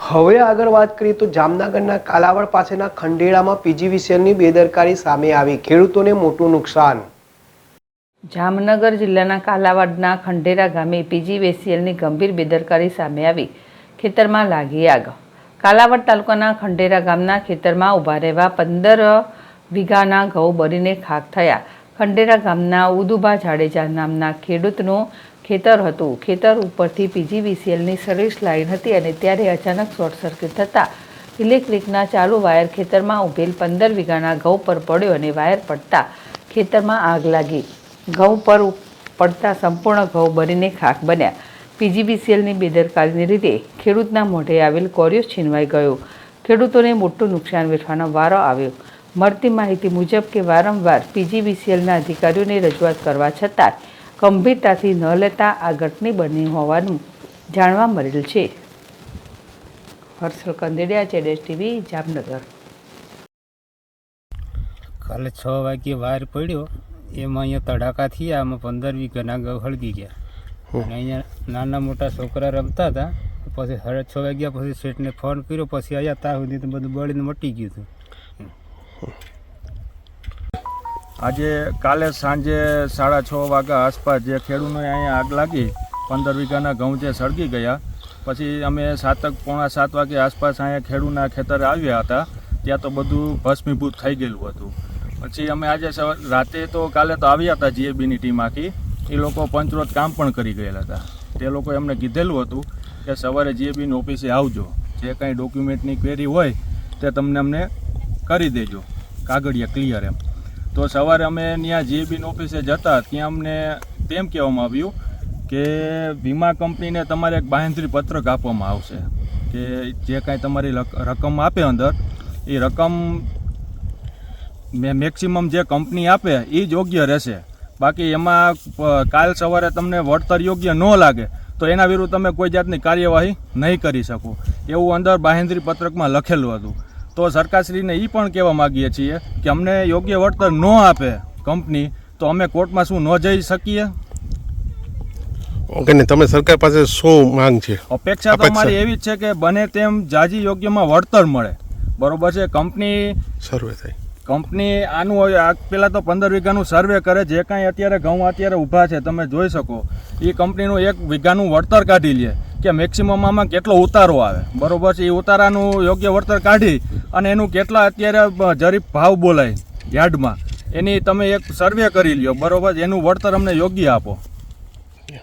હવે આગળ વાત કરીએ તો જામનગરના કાલાવડ પાસેના ખંડેરામાં પીજીવીસીએલની બેદરકારી સામે આવી, ખેડૂતોને મોટું નુકસાન। જામનગર જિલ્લાના કાલાવડના ખંડેરા ગામે પીજીવીસીએલની ગંભીર બેદરકારી સામે આવી, ખેતરમાં લાગી આગ। કાલાવડ તાલુકાના ખંડેરા ગામના ખેતરમાં ઊભા રહેવા 15 વીઘાના ઘઉં બળીને ખાખ થયા। ખંડેરા ગામના ઉદુભા જાડેજા નામના ખેડૂતનું ખેતર હતું। ખેતર ઉપરથી પીજીવીસીએલની સર્વિસ લાઇન હતી અને ત્યારે અચાનક શોર્ટ સર્કિટ થતાં ઇલેક્ટ્રિકના ચાલુ વાયર ખેતરમાં ઉભેલ 15 વીઘાના ઘઉં પર પડ્યો અને વાયર પડતા ખેતરમાં આગ લાગી। ઘઉં પર પડતા સંપૂર્ણ ઘઉં બળીને ખાખ બન્યા। પીજીવીસીએલની બેદરકારીને લીધે ખેડૂતના મોઢે આવેલ કોરિયો છીનવાઈ ગયો। ખેડૂતોને મોટું નુકસાન વેઠવાનો વારો આવ્યો। મળતી માહિતી મુજબ કે વારંવાર પીજીવીસીએલના અધિકારીઓને રજૂઆત કરવા છતાં ગંભીરતાથી ન લેતા આ ઘટના બની હોવાનું જાણવા મળેલ છે। હર્ષલ કંદેડિયા, જેડેશ ટીવી, જામનગર। કાલે 6 વાગ્યે વાયર પડ્યો, એમાં અહીંયા તડાકા થયા, આમાં 15 વીઘાના ઘઉં હળગી ગયા અને અહીંયા નાના મોટા છોકરા રમતા હતા। પછી 6:30 વાગ્યા પછી શેઠને ફોન કર્યો, પછી અહીંયા ત્યાં સુધી તો બધું બળીને મટી ગયું હતું। આજે કાલે સાંજે 6:30 વાગ્યા આસપાસ જે ખેડૂતોને અહીંયા આગ લાગી, 15 વીઘાના ઘઉં જે સળગી ગયા। પછી અમે 7:45 વાગે આસપાસ અહીંયા ખેડૂતના ખેતરે આવ્યા હતા, ત્યાં તો બધું ભસ્મીભૂત થઈ ગયેલું હતું। પછી અમે આજે રાતે તો કાલે તો આવ્યા હતા જીએબીની ટીમ આખી, એ લોકો પંચરોજ કામ પણ કરી ગયેલા હતા। તે લોકો એમને કીધેલું હતું કે સવારે જીએબીની ઓફિસે આવજો, જે કાંઈ ડોક્યુમેન્ટની ક્વેરી હોય તે તમને અમને કરી દેજો, કાગળિયા ક્લિયર એમ। તો સવારે અમે ત્યાં જીએબીની ઓફિસે જતા, ત્યાં અમને તેમ કહેવામાં આવ્યું કે વીમા કંપનીને તમારે એક બાંહેધરી પત્રક આપવામાં આવશે કે જે કાંઈ તમારી રકમ આપે અંદર, એ રકમ મેક્સિમમ જે કંપની આપે એ જ યોગ્ય રહેશે। બાકી એમાં કાલ સવારે તમને વળતર યોગ્ય ન લાગે તો એના વિરુદ્ધ તમે કોઈ જાતની કાર્યવાહી નહીં કરી શકો, એવું અંદર બાંહેધરી પત્રકમાં લખેલું હતું। તો સરકારશ્રીને એ પણ કહેવા માગીએ છીએ કે અમને યોગ્ય વળતર ન આપે કંપની તો અમે કોર્ટમાં શું ન જઈ શકીએ? ઓકે ને, તમે સરકાર પાસે શું માંગ છે? અપેક્ષા તો અમારી એવી જ છે કે બને તેમ જાજી યોગ્યમાં વળતર મળે, બરોબર છે। કંપની સર્વે થાય, કંપની આનું પહેલાં તો 15 વીઘાનું સર્વે કરે, જે કાંઈ અત્યારે ઘઉં અત્યારે ઊભા છે તમે જોઈ શકો, એ કંપનીનું 1 વીઘાનું વળતર કાઢી લે કે મેક્સિમમ આમાં કેટલો ઉતારો આવે, બરોબર છે। એ ઉતારાનું યોગ્ય વળતર કાઢી અને એનું કેટલા અત્યારે જરીફ ભાવ બોલાય યાર્ડમાં, એની તમે એક સર્વે કરી લ્યો, બરોબર, એનું વળતર અમને યોગ્ય આપો।